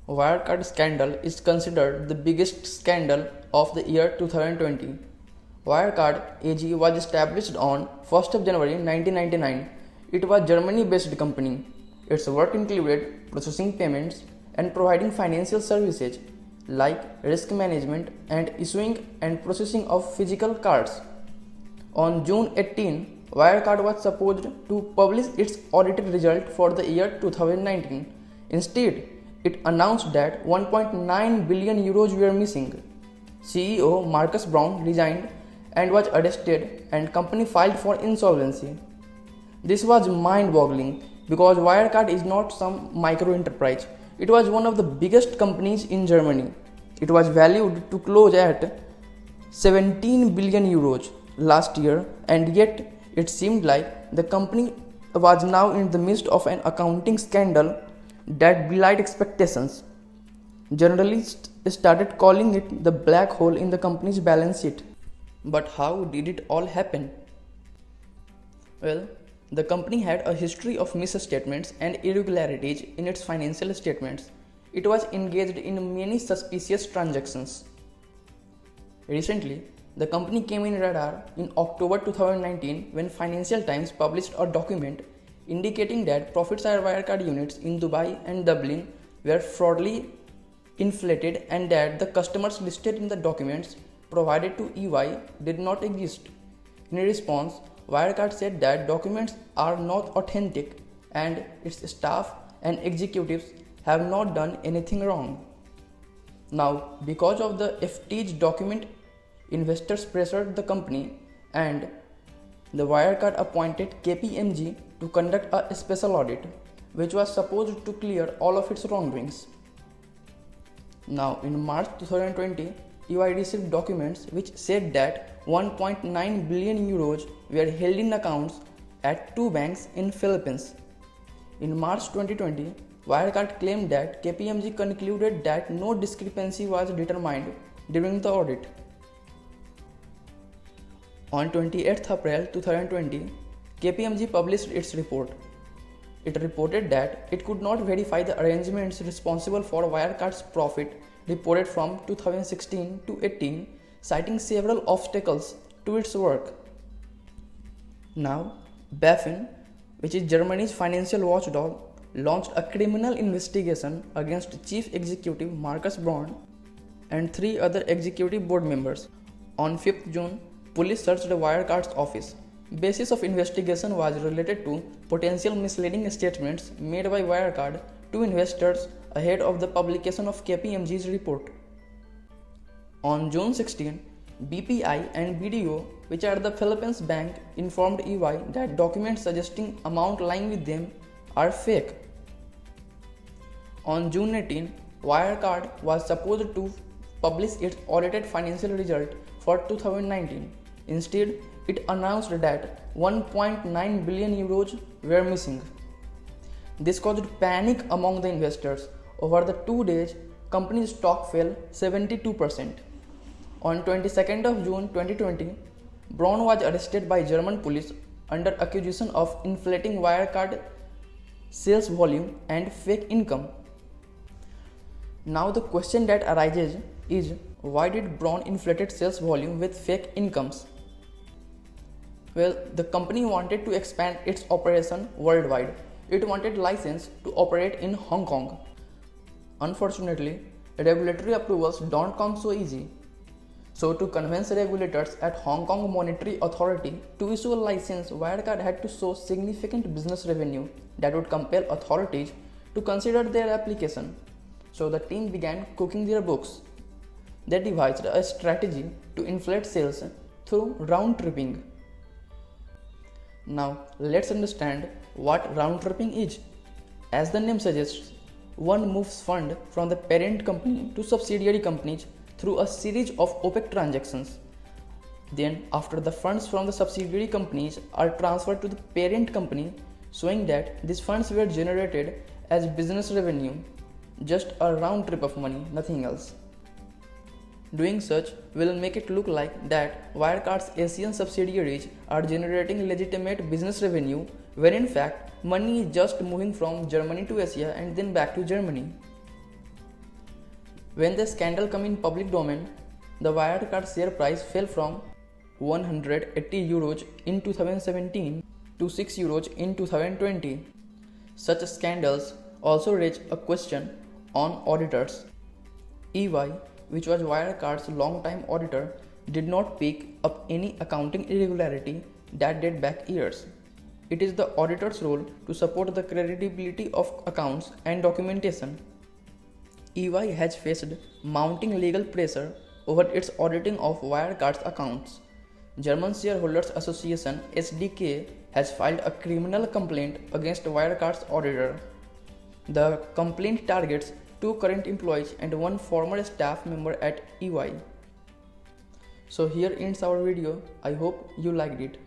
Wirecard scandal is considered the biggest scandal of the year 2020. Wirecard AG was established on 1st of January 1999. It was a Germany-based company. Its work included processing payments and providing financial services like risk management and issuing and processing of physical cards. On June 18, Wirecard was supposed to publish its audited result for the year 2019. Instead, it announced that 1.9 billion euros were missing. CEO Markus Braun resigned and was arrested, and company filed for insolvency. This was mind-boggling because Wirecard is not some micro enterprise. It was one of the biggest companies in Germany. It was valued to close at 17 billion euros last year, and yet it seemed like the company was now in the midst of an accounting scandal that belied expectations. Journalists started calling it the black hole in the company's balance sheet. But how did it all happen? Well, the company had a history of misstatements and irregularities in its financial statements. It was engaged in many suspicious transactions. Recently, the company came in radar in October 2019 when Financial Times published a document indicating that profits at Wirecard units in Dubai and Dublin were fraudulently inflated and that the customers listed in the documents provided to EY did not exist. In response, Wirecard said that documents are not authentic and its staff and executives have not done anything wrong. Now, because of the FT's document, investors pressured the company and the Wirecard appointed KPMG to conduct a special audit, which was supposed to clear all of its wrongdoings. Now, in March 2020, EY received documents which said that 1.9 billion euros were held in accounts at two banks in Philippines. In March 2020, Wirecard claimed that KPMG concluded that no discrepancy was determined during the audit. On 28th April 2020, KPMG published its report. It reported that it could not verify the arrangements responsible for Wirecard's profit reported from 2016 to 18, citing several obstacles to its work. Now, BaFin, which is Germany's financial watchdog, launched a criminal investigation against Chief Executive Markus Braun and three other executive board members. On 5th June, police searched Wirecard's office. Basis of investigation was related to potential misleading statements made by Wirecard to investors ahead of the publication of KPMG's report. On June 16, BPI and BDO, which are the Philippines bank, informed EY that documents suggesting amount lying with them are fake. On June 18, Wirecard was supposed to publish its audited financial result for 2019. Instead, it announced that 1.9 billion euros were missing. This caused panic among the investors. Over the 2 days, company's stock fell 72%. On 22nd of June 2020, Braun was arrested by German police under accusation of inflating Wirecard sales volume and fake income. Now the question that arises is, why did Braun inflated sales volume with fake incomes? Well, the company wanted to expand its operation worldwide. It wanted license to operate in Hong Kong. Unfortunately, regulatory approvals don't come so easy. So to convince regulators at Hong Kong Monetary Authority to issue a license, Wirecard had to show significant business revenue that would compel authorities to consider their application. So the team began cooking their books. They devised a strategy to inflate sales through round tripping. Now let's understand what round tripping is. As the name suggests, one moves funds from the parent company to subsidiary companies through a series of opaque transactions. Then, after the funds from the subsidiary companies are transferred to the parent company, showing that these funds were generated as business revenue, just a round trip of money, nothing else. Doing such will make it look like that Wirecard's Asian subsidiaries are generating legitimate business revenue, where in fact money is just moving from Germany to Asia and then back to Germany. When the scandal came in public domain, the Wirecard share price fell from 180 euros in 2017 to 6 euros in 2020. Such scandals also raise a question on auditors. EY, which was Wirecard's long-time auditor, did not pick up any accounting irregularity that date back years. It is the auditor's role to support the credibility of accounts and documentation. EY has faced mounting legal pressure over its auditing of Wirecard's accounts. German Shareholders Association (SDK) has filed a criminal complaint against Wirecard's auditor. The complaint targets 2 current employees and 1 former staff member at EY. So here ends our video. I hope you liked it.